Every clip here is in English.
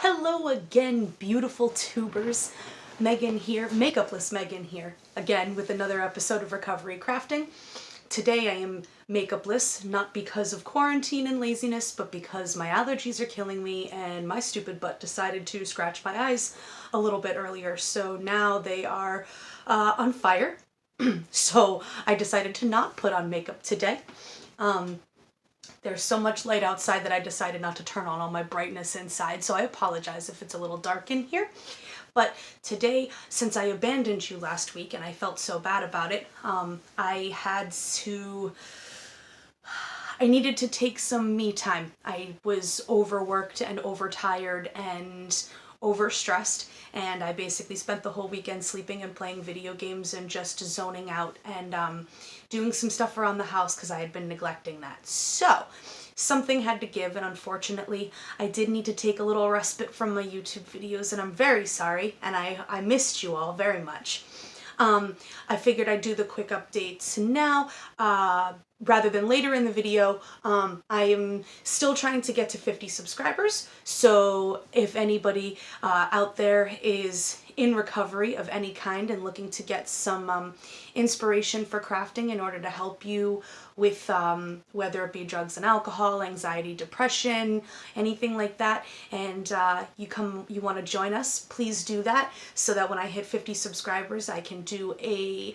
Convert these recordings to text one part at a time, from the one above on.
Hello again, beautiful tubers. Megan here, makeupless Megan here, again with another episode of Recovery Crafting. Today I am makeupless, not because of quarantine and laziness, but because my allergies are killing me and my stupid butt decided to scratch my eyes a little bit earlier. So now they are on fire. So I decided to not put on makeup today. There's so much light outside that I decided not to turn on all my brightness inside, so I apologize if it's a little dark in here. But today, since I abandoned you last week and I felt so bad about it, I needed to take some me time. I was overworked and overtired and overstressed, and I basically spent the whole weekend sleeping and playing video games and just zoning out and doing some stuff around the house because I had been neglecting that. So something had to give, and unfortunately I did need to take a little respite from my YouTube videos, and I'm very sorry, and I missed you all very much. I figured I'd do the quick updates now rather than later in the video. I am still trying to get to 50 subscribers, so if anybody out there is in recovery of any kind and looking to get some inspiration for crafting in order to help you with whether it be drugs and alcohol, anxiety, depression, anything like that, and you want to join us, please do that so that when I hit 50 subscribers I can do a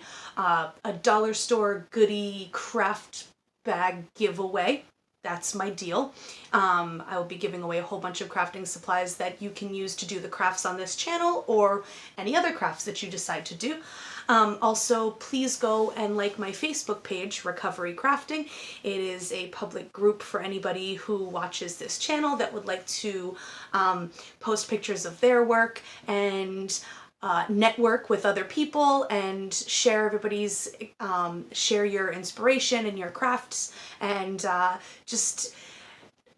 dollar store goodie craft bag giveaway. That's my deal. I will be giving away a whole bunch of crafting supplies that you can use to do the crafts on this channel or any other crafts that you decide to do. Also, please go and like my Facebook page, Recovery Crafting. It is a public group for anybody who watches this channel that would like to post pictures of their work and network with other people and share share your inspiration and your crafts and just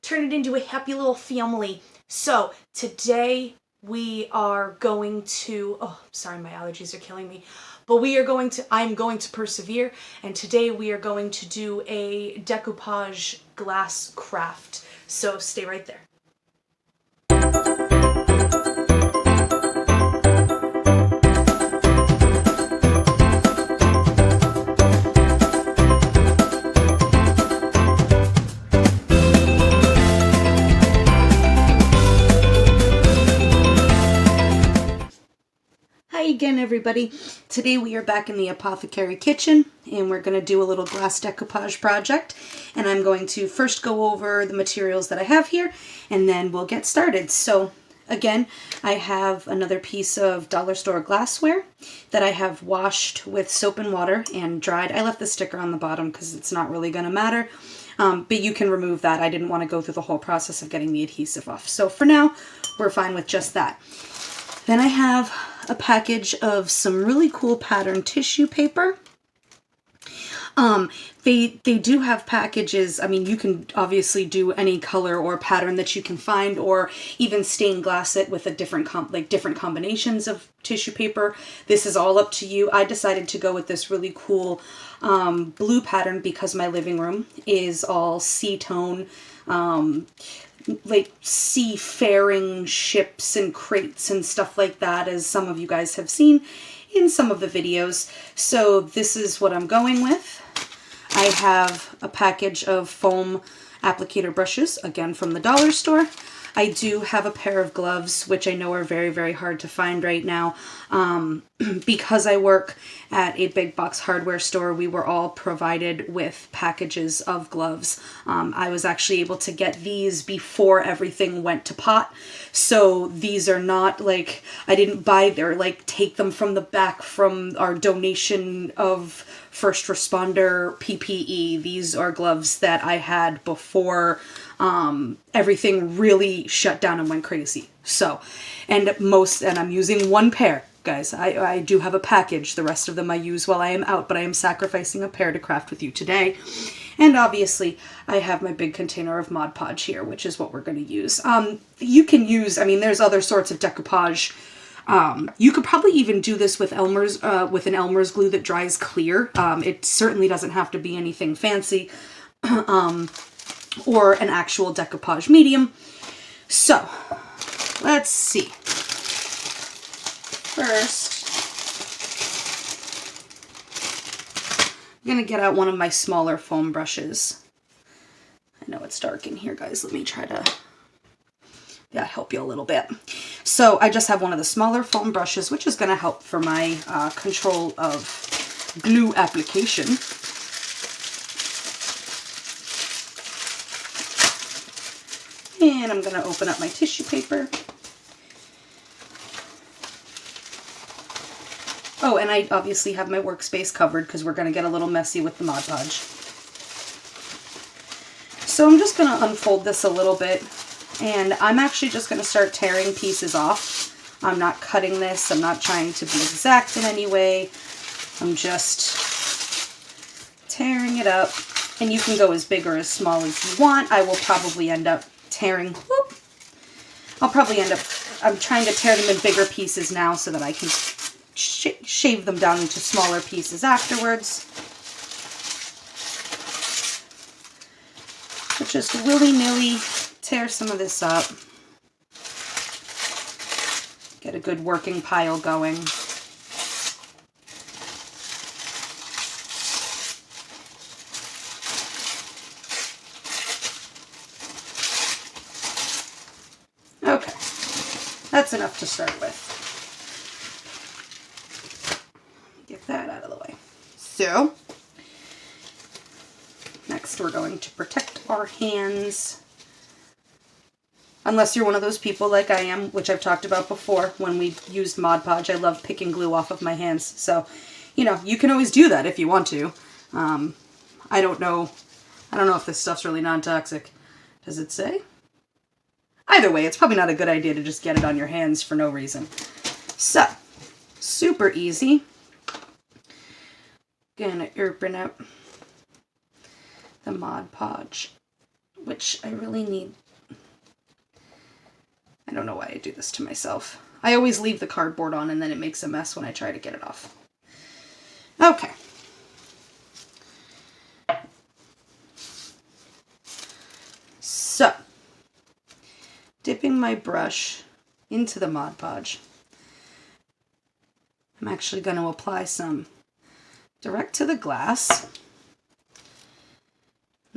turn it into a happy little family. So today we are going to, sorry, my allergies are killing me, but I'm going to persevere, and today we are going to do a decoupage glass craft. So stay right there. Hi again, everybody. Today we are back in the apothecary kitchen and we're going to do a little glass decoupage project, and I'm going to first go over the materials that I have here and then we'll get started. So again, I have another piece of dollar store glassware that I have washed with soap and water and dried. I left the sticker on the bottom because it's not really going to matter, but you can remove that. I didn't want to go through the whole process of getting the adhesive off. So for now, we're fine with just that. Then I have a package of some really cool pattern tissue paper. They do have packages. I mean, you can obviously do any color or pattern that you can find, or even stained glass it with a different combinations of tissue paper. This is all up to you. I decided to go with this really cool blue pattern because my living room is all sea tone, like seafaring ships and crates and stuff like that, as some of you guys have seen in some of the videos. So this is what I'm going with. I have a package of foam applicator brushes, again from the dollar store. I do have a pair of gloves, which I know are very, very hard to find right now. Because I work at a big box hardware store, we were all provided with packages of gloves. I was actually able to get these before everything went to pot. So these are not like, I didn't take them from the back from our donation of first responder PPE. These are gloves that I had before everything really shut down and went crazy. So, and I'm using one pair, guys. I do have a package. The rest of them I use while I am out, but I am sacrificing a pair to craft with you today. And obviously I have my big container of Mod Podge here, which is what we're going to use. You can use, I mean, there's other sorts of decoupage. You could probably even do this with with an Elmer's glue that dries clear. It certainly doesn't have to be anything fancy. Or an actual decoupage medium. So let's see. First, I'm going to get out one of my smaller foam brushes. I know it's dark in here, guys. Let me try to help you a little bit. So I just have one of the smaller foam brushes, which is going to help for my control of glue application. And I'm going to open up my tissue paper. Oh, and I obviously have my workspace covered because we're going to get a little messy with the Mod Podge. So I'm just going to unfold this a little bit, and I'm actually just going to start tearing pieces off. I'm not cutting this. I'm not trying to be exact in any way. I'm just tearing it up, and you can go as big or as small as you want. I will probably end up tearing, I'm trying to tear them in bigger pieces now so that I can shave them down into smaller pieces afterwards. But just willy-nilly tear some of this up. Get a good working pile going. Okay, that's enough to start with. Get that out of the way. So, next we're going to protect our hands. Unless you're one of those people like I am, which I've talked about before when we used Mod Podge. I love picking glue off of my hands. So, you know, you can always do that if you want to. I don't know if this stuff's really non-toxic. Does it say? Either way, it's probably not a good idea to just get it on your hands for no reason. So, super easy. Gonna open up the Mod Podge, which I really need. I don't know why I do this to myself. I always leave the cardboard on and then it makes a mess when I try to get it off. Okay. So, dipping my brush into the Mod Podge, I'm actually going to apply some direct to the glass.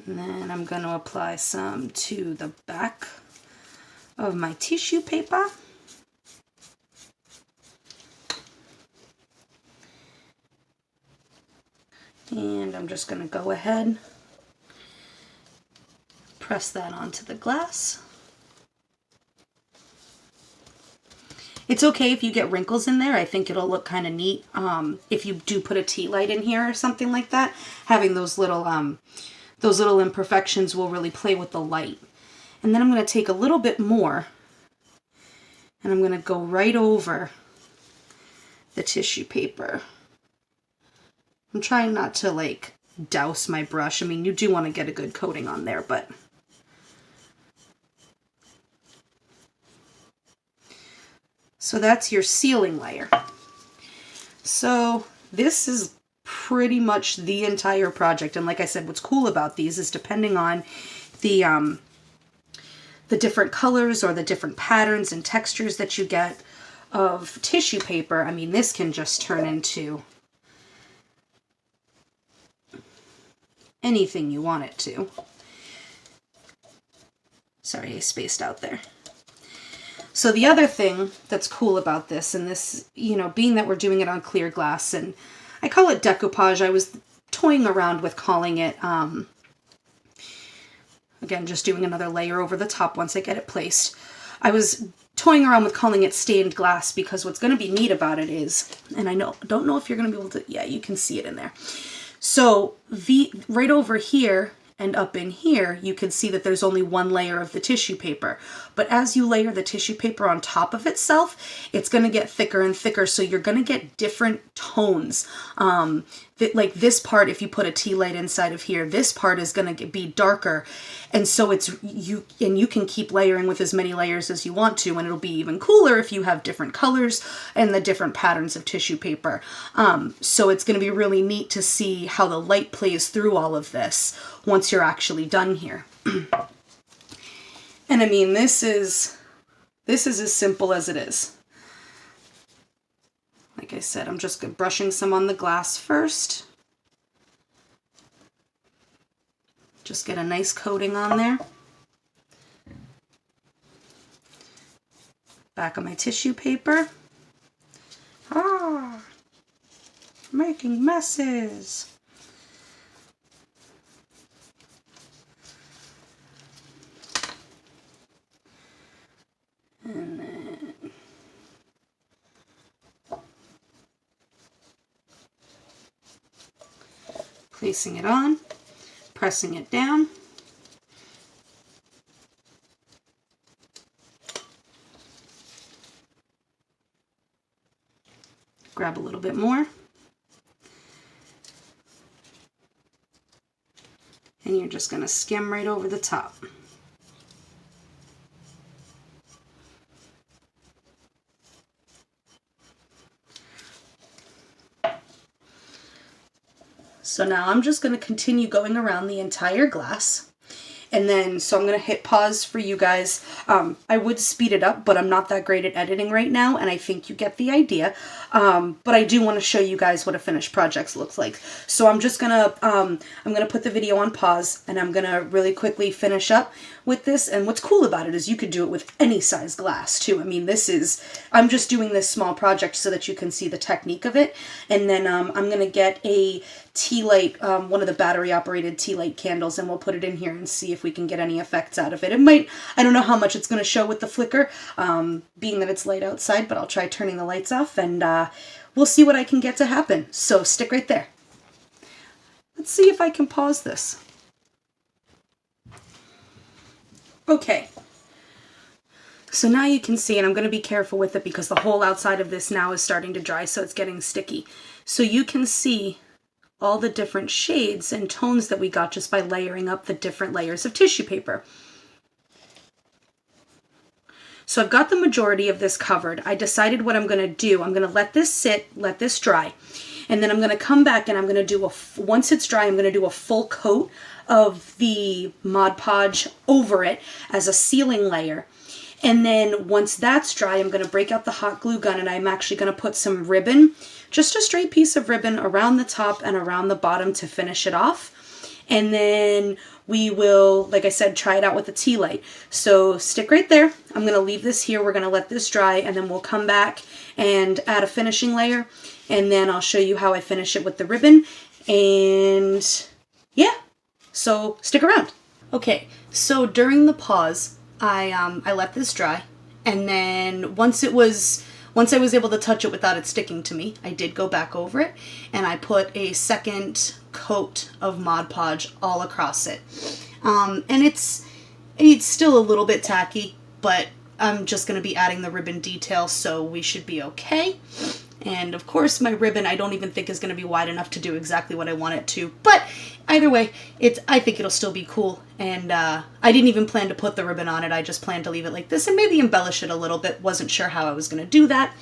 And then I'm going to apply some to the back of my tissue paper. And I'm just going to go ahead, press that onto the glass. It's okay if you get wrinkles in there. I think it'll look kind of neat. If you do put a tea light in here or something like that, having those little imperfections will really play with the light. And then I'm going to take a little bit more and I'm going to go right over the tissue paper. I'm trying not to like douse my brush. I mean, you do want to get a good coating on there, but so that's your sealing layer. So this is pretty much the entire project. And like I said, what's cool about these is depending on the different colors or the different patterns and textures that you get of tissue paper, I mean, this can just turn into anything you want it to. Sorry, I spaced out there. So the other thing that's cool about this, and this, you know, being that we're doing it on clear glass, and I call it decoupage. I was toying around with calling it, again, just doing another layer over the top once I get it placed. I was toying around with calling it stained glass because what's going to be neat about it is, and I don't know if you're going to be able to, yeah, you can see it in there. So right over here and up in here, you can see that there's only one layer of the tissue paper. But as you layer the tissue paper on top of itself, it's going to get thicker and thicker. So you're going to get different tones. Like this part, if you put a tea light inside of here, this part is going to be darker. And so you can keep layering with as many layers as you want to, and it'll be even cooler if you have different colors and the different patterns of tissue paper. So it's going to be really neat to see how the light plays through all of this once you're actually done here. And I mean, this is This is as simple as it is. Like I said, I'm just brushing some on the glass first. Just get a nice coating on there. Back of my tissue paper. Ah, making messes. And then placing it on, pressing it down. Grab a little bit more. And you're just going to skim right over the top. So now I'm just going to continue going around the entire glass. And then, so I'm going to hit pause for you guys. I would speed it up, but I'm not that great at editing right now, and I think you get the idea. But I do want to show you guys what a finished project looks like. So I'm just going to, I'm going to put the video on pause, and I'm going to really quickly finish up with this. And what's cool about it is you could do it with any size glass too. I mean, this is, I'm just doing this small project so that you can see the technique of it. And then I'm going to get a tea light, one of the battery operated tea light candles, and we'll put it in here and see if we can get any effects out of it. It might, I don't know how much it's going to show with the flicker, being that it's light outside, but I'll try turning the lights off, and we'll see what I can get to happen. So stick right there. Let's see if I can pause this. Okay. So now you can see, and I'm going to be careful with it because the whole outside of this now is starting to dry, so it's getting sticky. So you can see all the different shades and tones that we got just by layering up the different layers of tissue paper. So I've got the majority of this covered. I decided what I'm going to do. I'm going to let this sit, let this dry, and then I'm going to come back and I'm going to do once it's dry, I'm going to do a full coat of the Mod Podge over it as a sealing layer. And then once that's dry, I'm going to break out the hot glue gun, and I'm actually going to put some ribbon, just a straight piece of ribbon around the top and around the bottom to finish it off. And then we will, like I said, try it out with the tea light. So stick right there. I'm going to leave this here. We're going to let this dry, and then we'll come back and add a finishing layer. And then I'll show you how I finish it with the ribbon. And yeah, so stick around. Okay, so during the pause, I let this dry, and then once I was able to touch it without it sticking to me, I did go back over it, and I put a second coat of Mod Podge all across it. And it's still a little bit tacky, but I'm just going to be adding the ribbon detail, so we should be okay. And of course my ribbon I don't even think is going to be wide enough to do exactly what I want it to, but either way, I think it'll still be cool. And I didn't even plan to put the ribbon on it. I just planned to leave it like this and maybe embellish it a little bit. Wasn't sure how I was going to do that.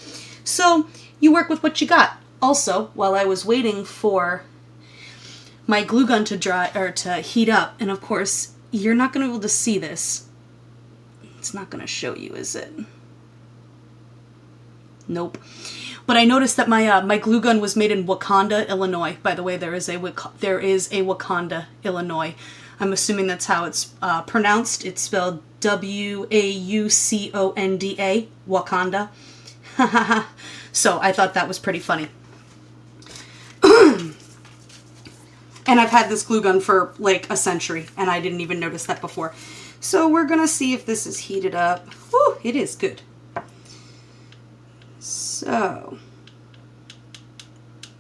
So you work with what you got. Also, while I was waiting for my glue gun to dry or to heat up, and of course you're not going to be able to see this. It's not going to show you, is it? Nope. But I noticed that my glue gun was made in Wakanda, Illinois. By the way, there is a Wakanda, Illinois. I'm assuming that's how it's pronounced. It's spelled W-A-U-C-O-N-D-A, Wakanda. So I thought that was pretty funny. And I've had this glue gun for like a century, and I didn't even notice that before. So we're gonna see if this is heated up. Whew, it is good. So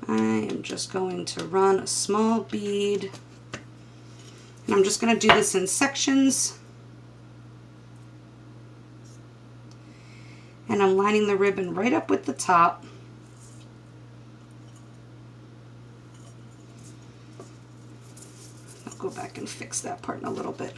I am just going to run a small bead, and I'm just going to do this in sections, and I'm lining the ribbon right up with the top. I'll go back and fix that part in a little bit.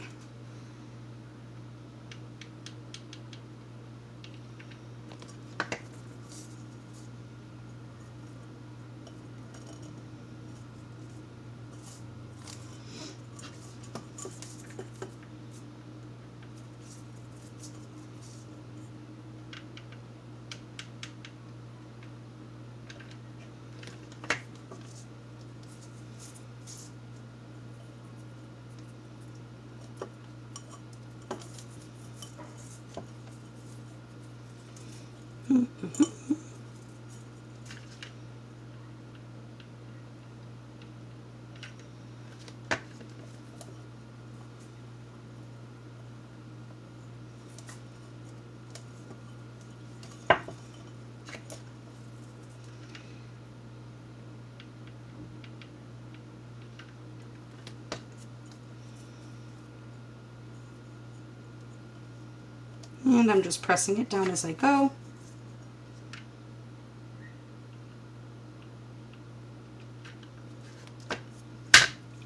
And I'm just pressing it down as I go.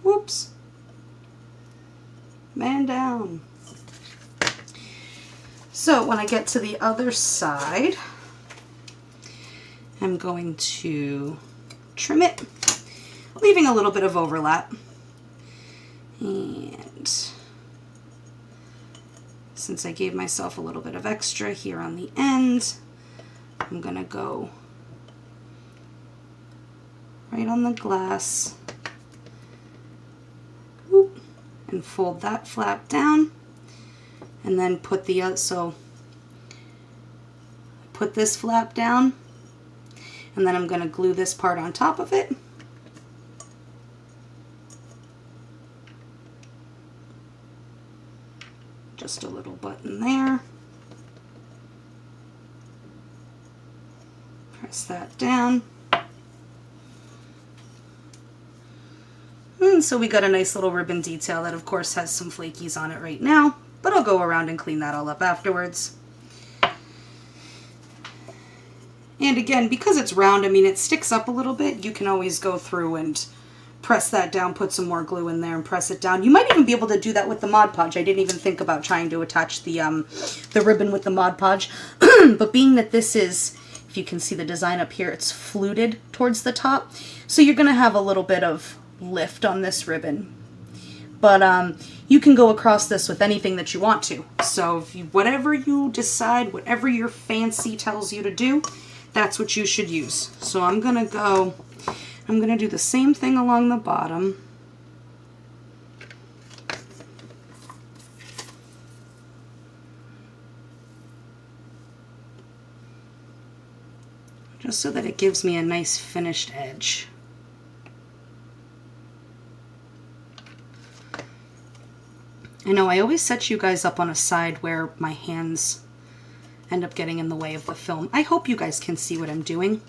Whoops. Man down. So when I get to the other side, I'm going to trim it, leaving a little bit of overlap. And since I gave myself a little bit of extra here on the end, I'm gonna go right on the glass, whoop, and fold that flap down, and then put the other, so put this flap down, and then I'm gonna glue this part on top of it. Just a little button there. Press that down. And so we got a nice little ribbon detail that of course has some flakies on it right now, but I'll go around and clean that all up afterwards. And again, because it's round, I mean, it sticks up a little bit. You can always go through and press that down, put some more glue in there and press it down. You might even be able to do that with the Mod Podge. I didn't even think about trying to attach the ribbon with the Mod Podge. But being that this is, if you can see the design up here, it's fluted towards the top. So you're gonna have a little bit of lift on this ribbon. But you can go across this with anything that you want to. So if you, whatever you decide, whatever your fancy tells you to do, that's what you should use. So I'm gonna do the same thing along the bottom. Just so that it gives me a nice finished edge. I know I always set you guys up on a side where my hands end up getting in the way of the film. I hope you guys can see what I'm doing.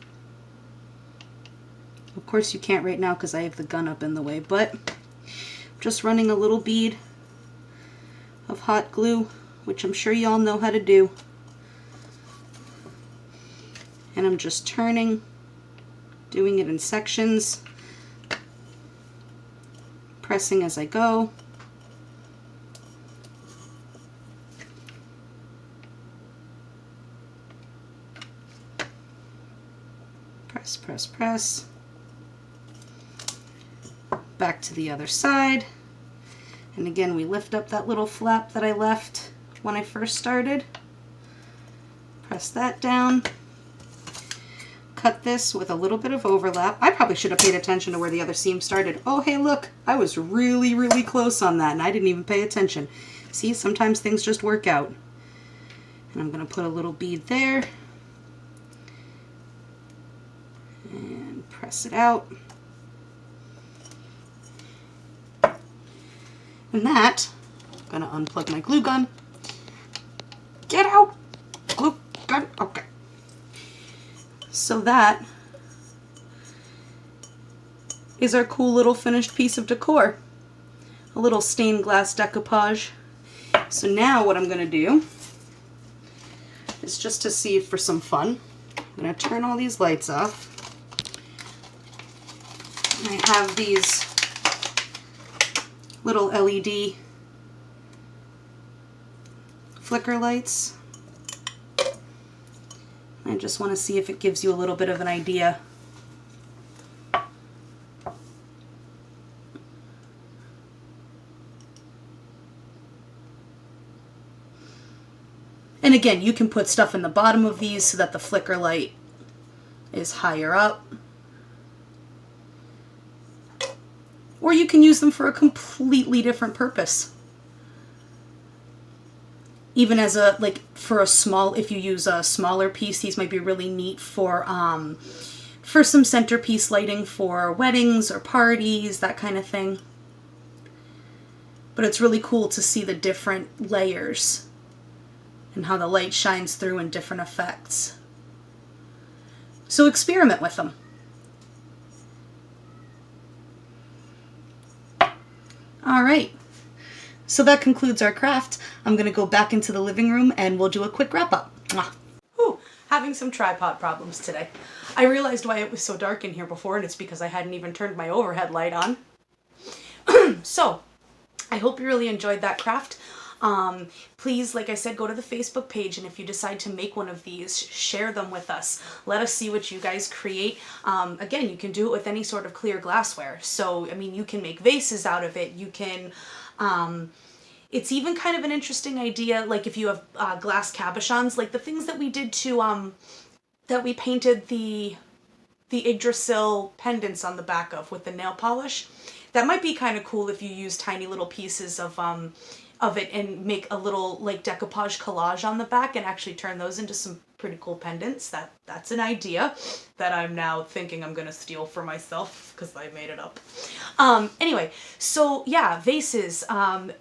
Of course you can't right now because I have the gun up in the way, but I'm just running a little bead of hot glue, which I'm sure you all know how to do. And I'm just turning, doing it in sections, pressing as I go. Press, press, press. Back to the other side. And again, we lift up that little flap that I left when I first started. Press that down. Cut this with a little bit of overlap. I probably should have paid attention to where the other seam started. Oh, hey, look, I was really, really close on that and I didn't even pay attention. See, sometimes things just work out. And I'm going to put a little bead there. And press it out. And that, I'm gonna unplug my glue gun. Get out! Glue gun, okay. So that is our cool little finished piece of decor. A little stained glass decoupage. So now what I'm gonna do is, just to see for some fun, I'm gonna turn all these lights off. And I have these little LED flicker lights. I just want to see if it gives you a little bit of an idea. And again, you can put stuff in the bottom of these so that the flicker light is higher up. Or you can use them for a completely different purpose. even as a, like, for a small, if you use a smaller piece, these might be really neat for some centerpiece lighting for weddings or parties, that kind of thing. But it's really cool to see the different layers and how the light shines through in different effects. So experiment with them. All right. So that concludes our craft. I'm going to go back into the living room and we'll do a quick wrap up. Ooh, having some tripod problems today. I realized why it was so dark in here before, and it's because I hadn't even turned my overhead light on. So, I hope you really enjoyed that craft. Please, like I said, go to the Facebook page, and if you decide to make one of these, share them with us. Let us see what you guys create. Again, you can do it with any sort of clear glassware. So, I mean, you can make vases out of it. You can, it's even kind of an interesting idea, like if you have glass cabochons, like the things that we did to, that we painted the Yggdrasil pendants on the back of with the nail polish. That might be kind of cool if you use tiny little pieces of it and make a little like decoupage collage on the back and actually turn those into some pretty cool pendants. That's an idea that I'm now thinking I'm gonna steal for myself because I made it up. Anyway, so yeah, vases,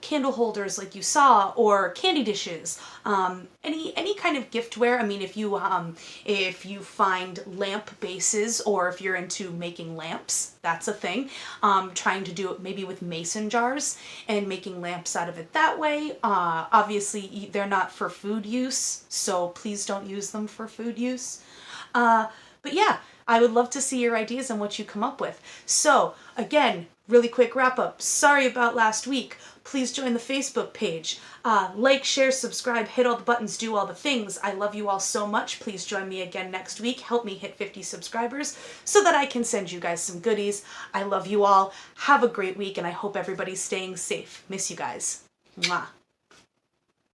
candle holders like you saw, or candy dishes, any kind of giftware. I mean, if you find lamp bases, or if you're into making lamps, that's a thing. Trying to do it maybe with mason jars and making lamps out of it that way. Obviously, they're not for food use, so please don't use them for food use. But yeah, I would love to see your ideas and what you come up with. So again, really quick wrap up. Sorry about last week. Please join the Facebook page. Like, share, subscribe, hit all the buttons, do all the things. I love you all so much. Please join me again next week. Help me hit 50 subscribers so that I can send you guys some goodies. I love you all. Have a great week, and I hope everybody's staying safe. Miss you guys. Mwah.